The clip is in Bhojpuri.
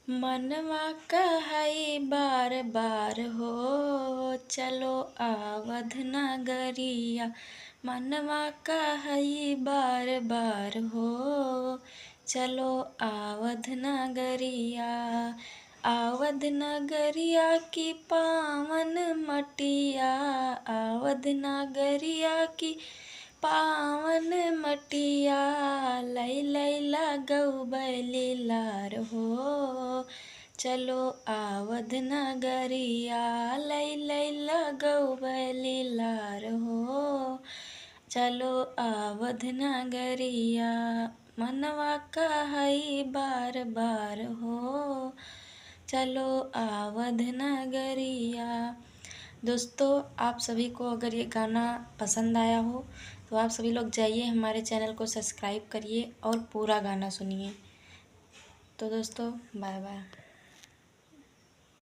मनवा कहई बार बार हो, चलो आवध नगरिया। मनवा कहई बार बार हो, चलो आवध नगरिया। आवध नगरिया की पावन मटिया, आवध नगरिया की पावन मटिया। लै लैला गौबैली लार हो, चलो आवध नगरिया। लै लैला गौबैली लार हो, चलो आवध नगरिया। मनवा कहई बार बार हो, चलो आवध नगरिया। दोस्तों, आप सभी को अगर ये गाना पसंद आया हो तो आप सभी लोग जाइए हमारे चैनल को सब्सक्राइब करिए और पूरा गाना सुनिए। तो दोस्तों, बाय बाय।